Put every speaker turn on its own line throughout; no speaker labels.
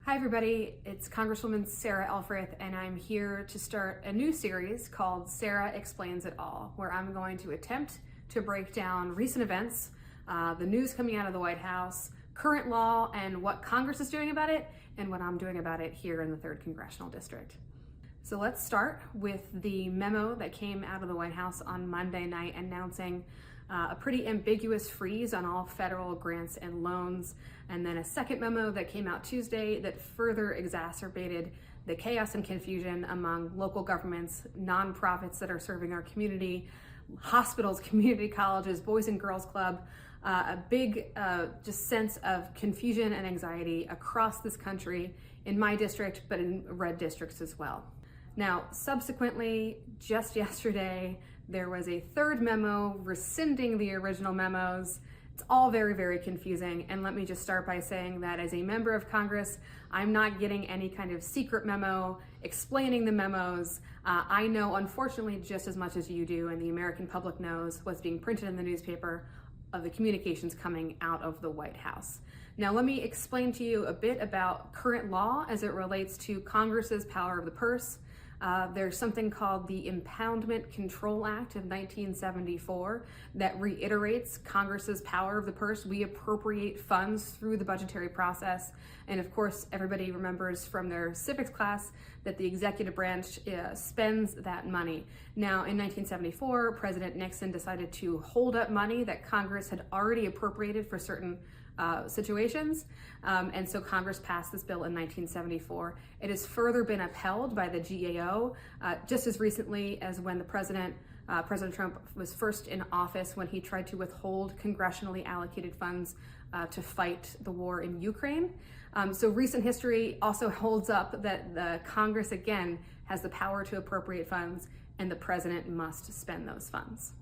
Hi everybody, it's Congresswoman Sarah Elfreth, and I'm here to start a new series called Sarah Explains It All, where I'm going to attempt to break down recent events, the news coming out of the White House, current law, and what Congress is doing about it, and what I'm doing about it here in the 3rd Congressional District. So let's start with the memo that came out of the White House on Monday night announcing a pretty ambiguous freeze on all federal grants and loans, and then a second memo that came out Tuesday that further exacerbated the chaos and confusion among local governments, nonprofits that are serving our community, hospitals, community colleges, Boys and Girls Club, a big just sense of confusion and anxiety across this country, in my district, but in red districts as well. Now, subsequently, just yesterday, there was a third memo rescinding the original memos. It's all very, very confusing. And let me just start by saying that as a member of Congress, I'm not getting any kind of secret memo explaining the memos. I know, unfortunately, just as much as you do, and the American public knows what's being printed in the newspaper of the communications coming out of the White House. Now, let me explain to you a bit about current law as it relates to Congress's power of the purse. There's something called the Impoundment Control Act of 1974 that reiterates Congress's power of the purse. We appropriate funds through the budgetary process. And of course, everybody remembers from their civics class that the executive branch spends that money. Now, in 1974, President Nixon decided to hold up money that Congress had already appropriated for certain situations, and so Congress passed this bill in 1974. It has further been upheld by the GAO just as recently as when the President Trump was first in office, when he tried to withhold congressionally allocated funds to fight the war in Ukraine. So recent history also holds up that the Congress, again, has the power to appropriate funds, and the President must spend those funds.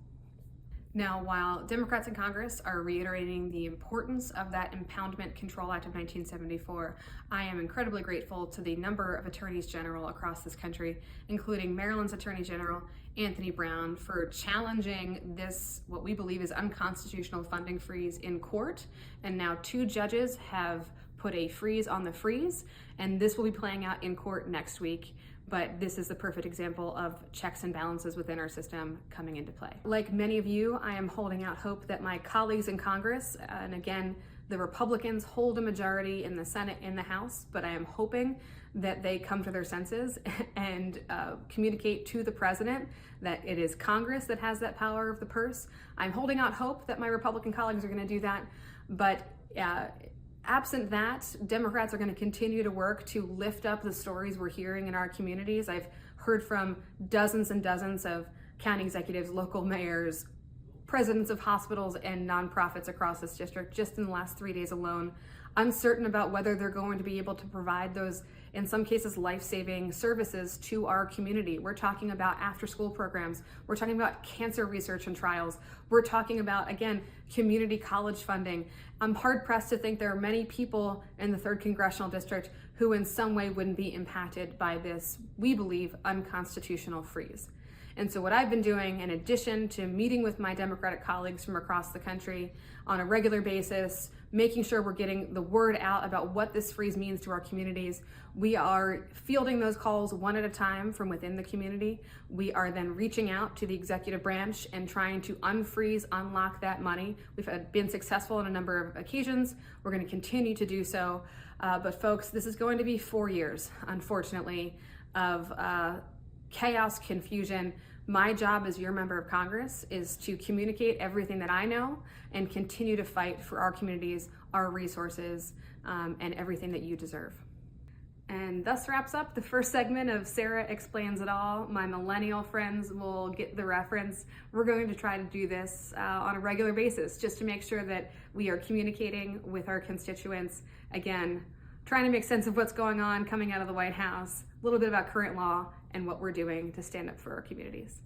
Now, while Democrats in Congress are reiterating the importance of that Impoundment Control Act of 1974, I am incredibly grateful to the number of attorneys general across this country, including Maryland's Attorney General Anthony Brown, for challenging this, what we believe is unconstitutional funding freeze, in court. And now 2 judges have put a freeze on the freeze, and this will be playing out in court next week. But this is the perfect example of checks and balances within our system coming into play. Like many of you, I am holding out hope that my colleagues in Congress, and again, the Republicans hold a majority in the Senate and the House, but I am hoping that they come to their senses and communicate to the President that it is Congress that has that power of the purse. I'm holding out hope that my Republican colleagues are going to do that, but absent that, Democrats are going to continue to work to lift up the stories we're hearing in our communities. I've heard from dozens and dozens of county executives, local mayors, presidents of hospitals, and nonprofits across this district just in the last 3 days alone, uncertain about whether they're going to be able to provide those, in some cases, life-saving services to our community. We're talking about after-school programs. We're talking about cancer research and trials. We're talking about, again, community college funding. I'm hard-pressed to think there are many people in the 3rd Congressional District who in some way wouldn't be impacted by this, we believe, unconstitutional freeze. And so what I've been doing, in addition to meeting with my Democratic colleagues from across the country on a regular basis, making sure we're getting the word out about what this freeze means to our communities, we are fielding those calls one at a time from within the community. We are then reaching out to the executive branch and trying to unfreeze, unlock that money. We've been successful on a number of occasions. We're going to continue to do so. But folks, this is going to be 4 years, unfortunately, of chaos, confusion. My job as your member of Congress is to communicate everything that I know and continue to fight for our communities, our resources, and everything that you deserve. And thus wraps up the first segment of Sarah Explains It All. My millennial friends will get the reference. We're going to try to do this on a regular basis just to make sure that we are communicating with our constituents. Again, trying to make sense of what's going on coming out of the White House, a little bit about current law, and what we're doing to stand up for our communities.